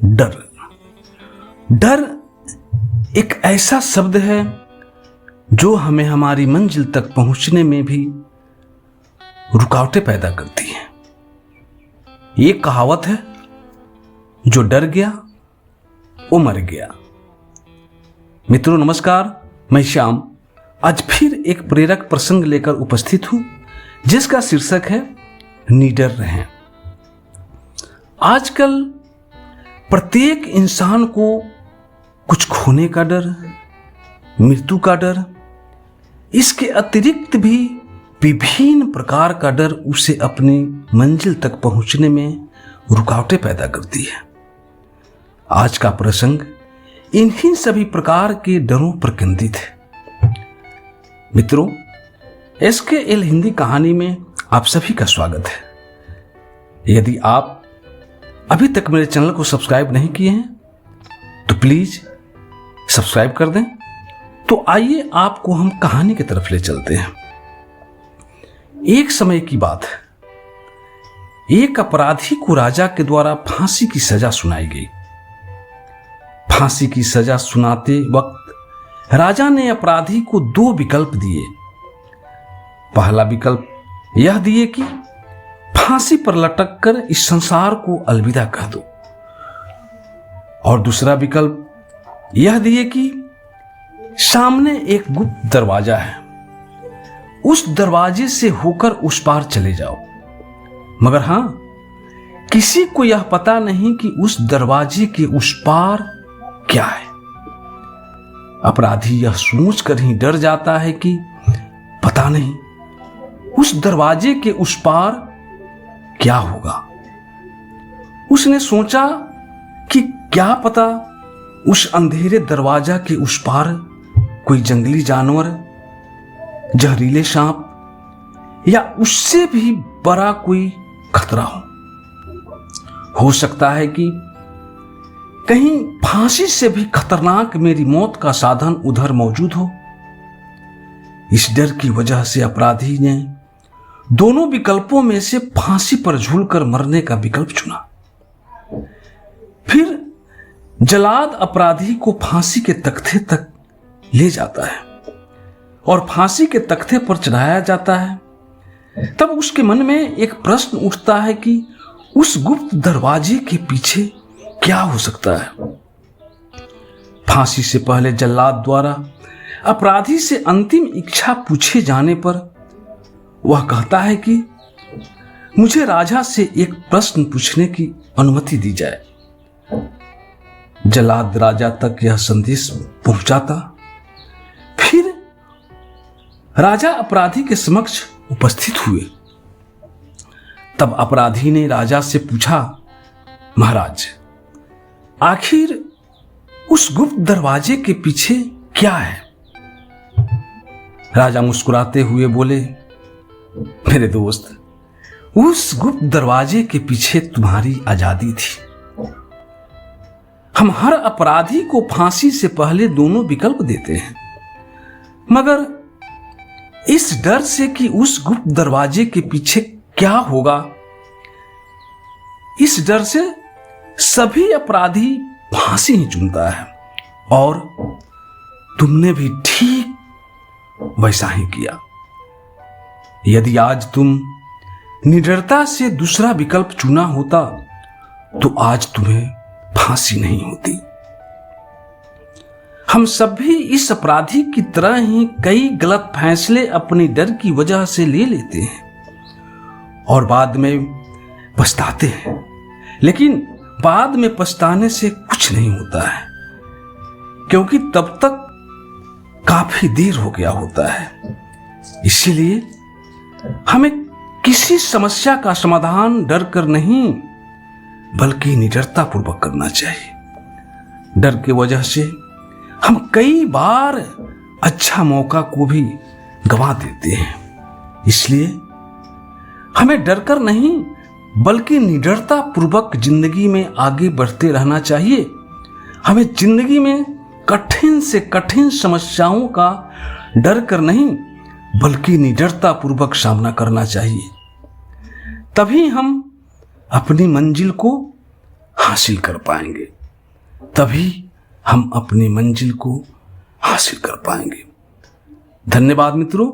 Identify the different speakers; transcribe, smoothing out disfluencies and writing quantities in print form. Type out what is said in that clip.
Speaker 1: डर। डर एक ऐसा शब्द है जो हमें हमारी मंजिल तक पहुंचने में भी रुकावटें पैदा करती है। एक कहावत है, जो डर गया वो मर गया। मित्रों नमस्कार, मैं श्याम आज फिर एक प्रेरक प्रसंग लेकर उपस्थित हूं जिसका शीर्षक है निडर रहें। आजकल प्रत्येक इंसान को कुछ खोने का डर, मृत्यु का डर, इसके अतिरिक्त भी विभिन्न प्रकार का डर उसे अपनी मंजिल तक पहुंचने में रुकावटें पैदा करती है। आज का प्रसंग इन्हीं सभी प्रकार के डरों पर केंद्रित है। मित्रों, SKL हिंदी कहानी में आप सभी का स्वागत है। यदि आप अभी तक मेरे चैनल को सब्सक्राइब नहीं किए हैं तो प्लीज सब्सक्राइब कर दें। तो आइए आपको हम कहानी की तरफ ले चलते हैं। एक समय की बात है, एक अपराधी को राजा के द्वारा फांसी की सजा सुनाई गई। फांसी की सजा सुनाते वक्त राजा ने अपराधी को 2 विकल्प दिए। पहला विकल्प यह दिए कि फांसी पर लटक कर इस संसार को अलविदा कह दो, और दूसरा विकल्प यह दिए कि सामने एक गुप्त दरवाजा है, उस दरवाजे से होकर उस पार चले जाओ। मगर हां, किसी को यह पता नहीं कि उस दरवाजे के उस पार क्या है। अपराधी यह सोचकर ही डर जाता है कि पता नहीं उस दरवाजे के उस पार क्या होगा। उसने सोचा कि क्या पता उस अंधेरे दरवाजा के उस पार कोई जंगली जानवर, जहरीले सांप या उससे भी बड़ा कोई खतरा हो सकता है कि कहीं फांसी से भी खतरनाक मेरी मौत का साधन उधर मौजूद हो। इस डर की वजह से अपराधी ने दोनों विकल्पों में से फांसी पर झूलकर मरने का विकल्प चुना। फिर जल्लाद अपराधी को फांसी के तख्ते तक ले जाता है और फांसी के तख्ते पर चढ़ाया जाता है। तब उसके मन में एक प्रश्न उठता है कि उस गुप्त दरवाजे के पीछे क्या हो सकता है। फांसी से पहले जल्लाद द्वारा अपराधी से अंतिम इच्छा पूछे जाने पर वह कहता है कि मुझे राजा से एक प्रश्न पूछने की अनुमति दी जाए। जल्लाद राजा तक यह संदेश पहुंचाता। फिर राजा अपराधी के समक्ष उपस्थित हुए। तब अपराधी ने राजा से पूछा, महाराज, आखिर उस गुप्त दरवाजे के पीछे क्या है? राजा मुस्कुराते हुए बोले, मेरे दोस्त, उस गुप्त दरवाजे के पीछे तुम्हारी आजादी थी। हम हर अपराधी को फांसी से पहले दोनों विकल्प देते हैं, मगर इस डर से कि उस गुप्त दरवाजे के पीछे क्या होगा, इस डर से सभी अपराधी फांसी ही चुनता है। और तुमने भी ठीक वैसा ही किया। यदि आज तुम निडरता से दूसरा विकल्प चुना होता तो आज तुम्हें फांसी नहीं होती। हम सभी इस अपराधी की तरह ही कई गलत फैसले अपने डर की वजह से ले लेते हैं और बाद में पछताते हैं। लेकिन बाद में पछताने से कुछ नहीं होता है, क्योंकि तब तक काफी देर हो गया होता है। इसीलिए हमें किसी समस्या का समाधान डर कर नहीं बल्कि निडरता पूर्वक करना चाहिए। डर की वजह से हम कई बार अच्छा मौका को भी गंवा देते हैं। इसलिए हमें डर कर नहीं बल्कि निडरता पूर्वक जिंदगी में आगे बढ़ते रहना चाहिए। हमें जिंदगी में कठिन से कठिन समस्याओं का डर कर नहीं बल्कि निडरता पूर्वक सामना करना चाहिए। तभी हम अपनी मंजिल को हासिल कर पाएंगे, तभी हम अपनी मंजिल को हासिल कर पाएंगे। धन्यवाद मित्रों।